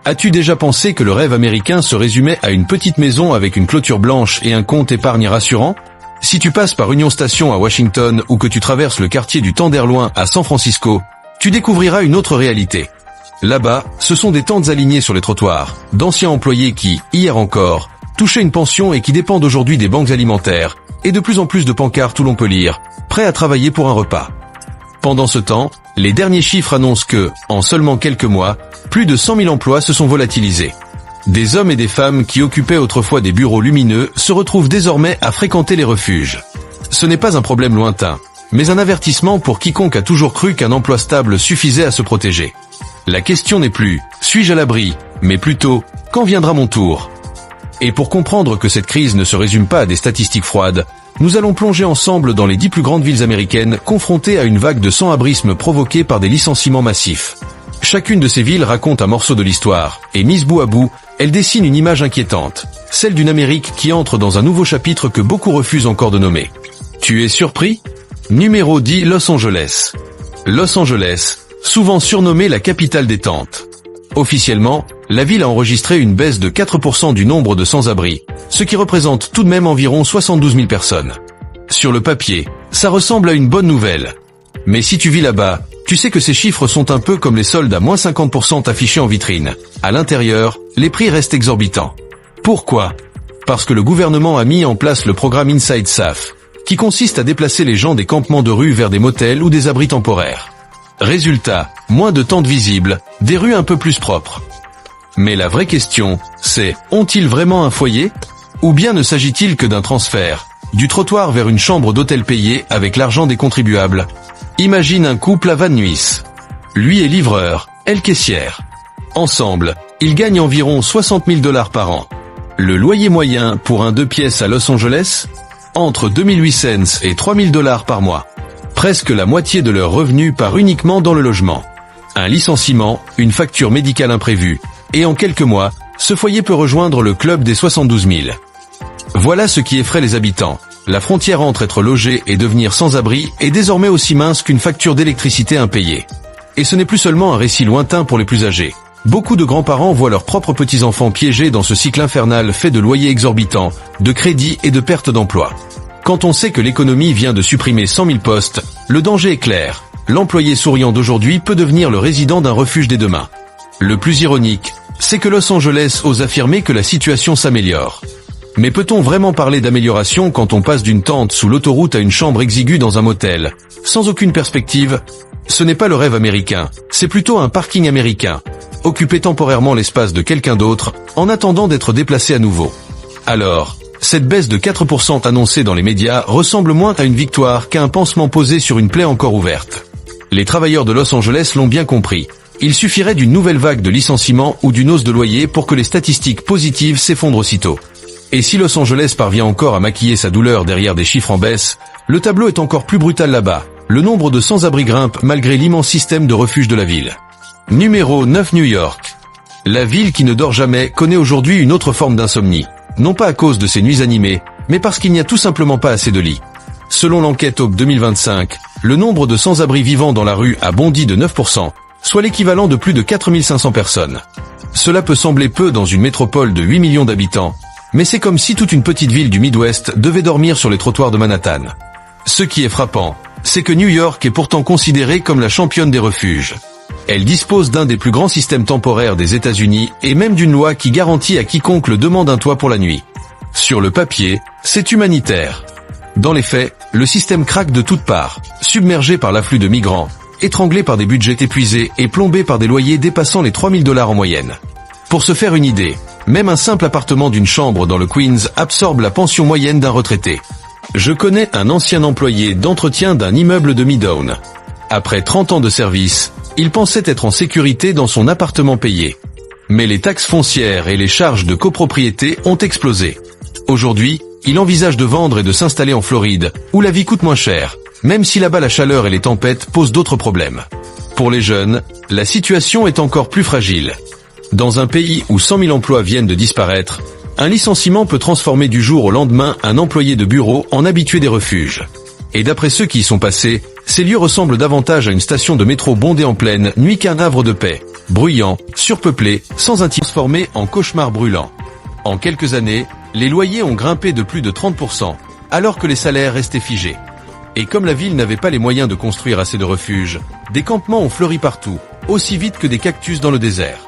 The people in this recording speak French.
As-tu déjà pensé que le rêve américain se résumait à une petite maison avec une clôture blanche et un compte épargne rassurant? Si tu passes par Union Station à Washington ou que tu traverses le quartier du Tenderloin à San Francisco, tu découvriras une autre réalité. Là-bas, ce sont des tentes alignées sur les trottoirs, d'anciens employés qui, hier encore, touchaient une pension et qui dépendent aujourd'hui des banques alimentaires, et de plus en plus de pancartes où l'on peut lire « Prêt à travailler pour un repas ». Pendant ce temps, les derniers chiffres annoncent que, en seulement quelques mois, plus de 100 000 emplois se sont volatilisés. Des hommes et des femmes qui occupaient autrefois des bureaux lumineux se retrouvent désormais à fréquenter les refuges. Ce n'est pas un problème lointain, mais un avertissement pour quiconque a toujours cru qu'un emploi stable suffisait à se protéger. La question n'est plus « suis-je à l'abri ?», mais plutôt « quand viendra mon tour ?» Et pour comprendre que cette crise ne se résume pas à des statistiques froides, nous allons plonger ensemble dans les 10 plus grandes villes américaines confrontées à une vague de sans-abrisme provoquée par des licenciements massifs. Chacune de ces villes raconte un morceau de l'histoire, et mise bout à bout, elle dessine une image inquiétante, celle d'une Amérique qui entre dans un nouveau chapitre que beaucoup refusent encore de nommer. Tu es surpris ? Numéro 10, Los Angeles. Los Angeles, souvent surnommée la capitale des tentes. Officiellement, la ville a enregistré une baisse de 4% du nombre de sans-abri, ce qui représente tout de même environ 72 000 personnes. Sur le papier, ça ressemble à une bonne nouvelle. Mais si tu vis là-bas, tu sais que ces chiffres sont un peu comme les soldes à moins 50% affichés en vitrine. À l'intérieur, les prix restent exorbitants. Pourquoi ? Parce que le gouvernement a mis en place le programme Inside SAF, qui consiste à déplacer les gens des campements de rue vers des motels ou des abris temporaires. Résultat, moins de tentes visibles, des rues un peu plus propres. Mais la vraie question, c'est, ont-ils vraiment un foyer ? Ou bien ne s'agit-il que d'un transfert, du trottoir vers une chambre d'hôtel payée avec l'argent des contribuables ? Imagine un couple à Van Nuys. Lui est livreur, elle caissière. Ensemble, ils gagnent environ 60 000 $ par an. Le loyer moyen pour un 2 pièces à Los Angeles ? Entre 2008 cents et 3 000 $ par mois. Presque la moitié de leur revenu part uniquement dans le logement. Un licenciement, une facture médicale imprévue, et en quelques mois, ce foyer peut rejoindre le club des 72 000. Voilà ce qui effraie les habitants. La frontière entre être logé et devenir sans-abri est désormais aussi mince qu'une facture d'électricité impayée. Et ce n'est plus seulement un récit lointain pour les plus âgés. Beaucoup de grands-parents voient leurs propres petits-enfants piégés dans ce cycle infernal fait de loyers exorbitants, de crédits et de pertes d'emploi. Quand on sait que l'économie vient de supprimer 100 000 postes, le danger est clair. L'employé souriant d'aujourd'hui peut devenir le résident d'un refuge dès demain. Le plus ironique, c'est que Los Angeles ose affirmer que la situation s'améliore. Mais peut-on vraiment parler d'amélioration quand on passe d'une tente sous l'autoroute à une chambre exiguë dans un motel, sans aucune perspective ? Ce n'est pas le rêve américain, c'est plutôt un parking américain. Occuper temporairement l'espace de quelqu'un d'autre, en attendant d'être déplacé à nouveau. Alors, cette baisse de 4% annoncée dans les médias ressemble moins à une victoire qu'à un pansement posé sur une plaie encore ouverte. Les travailleurs de Los Angeles l'ont bien compris. Il suffirait d'une nouvelle vague de licenciements ou d'une hausse de loyer pour que les statistiques positives s'effondrent aussitôt. Et si Los Angeles parvient encore à maquiller sa douleur derrière des chiffres en baisse, le tableau est encore plus brutal là-bas. Le nombre de sans-abri grimpe malgré l'immense système de refuge de la ville. Numéro 9, New York. La ville qui ne dort jamais connaît aujourd'hui une autre forme d'insomnie. Non pas à cause de ses nuits animées, mais parce qu'il n'y a tout simplement pas assez de lits. Selon l'enquête Hope 2025, le nombre de sans-abri vivant dans la rue a bondi de 9%, soit l'équivalent de plus de 4 500 personnes. Cela peut sembler peu dans une métropole de 8 millions d'habitants, mais c'est comme si toute une petite ville du Midwest devait dormir sur les trottoirs de Manhattan. Ce qui est frappant, c'est que New York est pourtant considérée comme la championne des refuges. Elle dispose d'un des plus grands systèmes temporaires des États-Unis et même d'une loi qui garantit à quiconque le demande un toit pour la nuit. Sur le papier, c'est humanitaire. Dans les faits, le système craque de toutes parts, submergé par l'afflux de migrants, étranglé par des budgets épuisés et plombé par des loyers dépassant les 3 000 $ en moyenne. Pour se faire une idée, même un simple appartement d'une chambre dans le Queens absorbe la pension moyenne d'un retraité. Je connais un ancien employé d'entretien d'un immeuble de Midtown. Après 30 ans de service, il pensait être en sécurité dans son appartement payé. Mais les taxes foncières et les charges de copropriété ont explosé. Aujourd'hui, il envisage de vendre et de s'installer en Floride, où la vie coûte moins cher, même si là-bas la chaleur et les tempêtes posent d'autres problèmes. Pour les jeunes, la situation est encore plus fragile. Dans un pays où 100 000 emplois viennent de disparaître, un licenciement peut transformer du jour au lendemain un employé de bureau en habitué des refuges. Et d'après ceux qui y sont passés, ces lieux ressemblent davantage à une station de métro bondée en pleine nuit qu'à un havre de paix. bruyant, surpeuplé, sans un transformé en cauchemar brûlant. En quelques années, les loyers ont grimpé de plus de 30%, alors que les salaires restaient figés. Et comme la ville n'avait pas les moyens de construire assez de refuges, des campements ont fleuri partout, aussi vite que des cactus dans le désert.